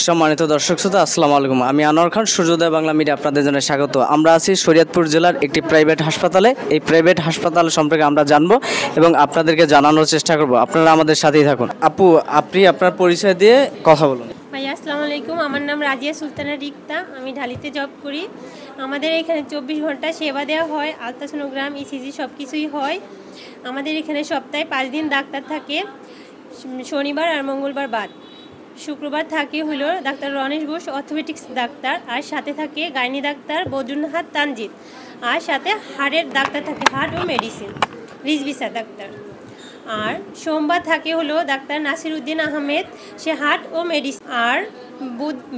সম্মানিত দর্শক শ্রোতা, আসসালামু আলাইকুম। আমি আনোয়ার খান, সূর্যোদয় বাংলা মিডিয়া আপনাদের জানাই স্বাগত। আমরা আছি শরীয়তপুর জেলার একটি প্রাইভেট হাসপাতালে। এই প্রাইভেট হাসপাতাল সম্পর্কে আমরা জানবো এবং আপনাদেরকে জানানোর চেষ্টা করব। আপনারা আমাদের সাথেই থাকুন। আপু, আপনি আপনার পরিচয় দিয়ে কথা বলুন। ভাইয়া আসসালামু আলাইকুম, আমার নাম রাজিয়া সুলতানা রিক্তা, আমি ঢালিতে জব করি। আমাদের এখানে 24 ঘন্টা সেবা দেওয়া হয়, আলট্রাসোনোগ্রাম, ইসিজি সব কিছুই হয়। আমাদের এখানে সপ্তাহে 5 দিন ডাক্তার থাকে, শনিবার আর মঙ্গলবার বাদ। শুক্রবার থাকে হলো doctor Ronesh Ghosh orthopaedics doctor, আর সাথে থাকে গাইনি ডাক্তার বদরুন্নাহার তানজিদ, আর সাথে হাড়ের ডাক্তার থাকে, হার্ট ও মেডিসিন রিজভিসা ডাক্তার। আর সোমবার থাকে হলো ডাক্তার নাসির উদ্দিন আহমেদ, সে হার্ট ও মেডিসিন। আর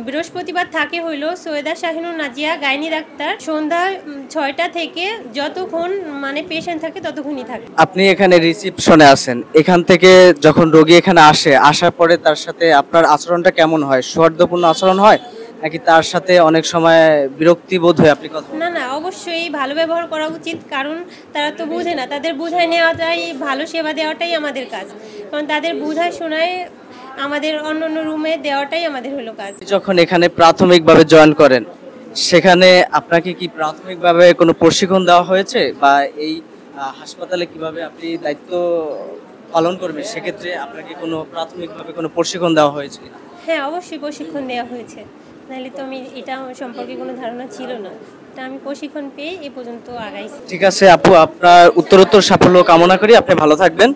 বৃহস্পতিবার থাকে হইলো সৈয়দা শাহিনুর নাজিয়া গাইনি ডাক্তার, সন্ধ্যা 6টা থেকে যতক্ষণ মানে পেশেন্ট থাকে ততক্ষণই থাকে। আপনি এখানে রিসিপশনে আছেন, এখান থেকে যখন রোগী এখানে আসার পরে তার সাথে আপনার আচরণটা কেমন হয়? সৌহার্দ্যপূর্ণ আচরণ হয় নাকি তার সাথে অনেক সময় বিরক্তি বোধ হয়? আপনি কথা না না, অবশ্যই ভালো ব্যবহার করা উচিত, কারণ তারা তো বুঝে না। তাদের বুঝায় নেওয়াটাই, ভালো সেবা দেওয়াটাই আমাদের কাজ, কারণ তাদের বুঝায় শোনায় আমাদের অন্য অন্য রুমে দেওয়াটাই আমাদের হলো কাজ। যখন এখানে প্রাথমিকভাবে জয়েন করেন, সেখানে আপনাকে কি প্রাথমিকভাবে কোনো প্রশিক্ষণ দেওয়া হয়েছে, বা এই হাসপাতালে কিভাবে আপনি দায়িত্ব পালন করবেন সেক্ষেত্রে আপনাকে কোনো প্রাথমিকভাবে কোনো প্রশিক্ষণ দেওয়া হয়েছে? হ্যাঁ, অবশ্যই প্রশিক্ষণ দেওয়া হয়েছে, নাহলে তো আমি এটা সম্পর্কে কোনো ধারণা ছিল না। তা আমি প্রশিক্ষণ পেয়ে এ পর্যন্ত আগাইছি। ঠিক আছে আপু, আপনার উত্তরোত্তর সাফল্য কামনা করি। আপনি ভালো থাকবেন।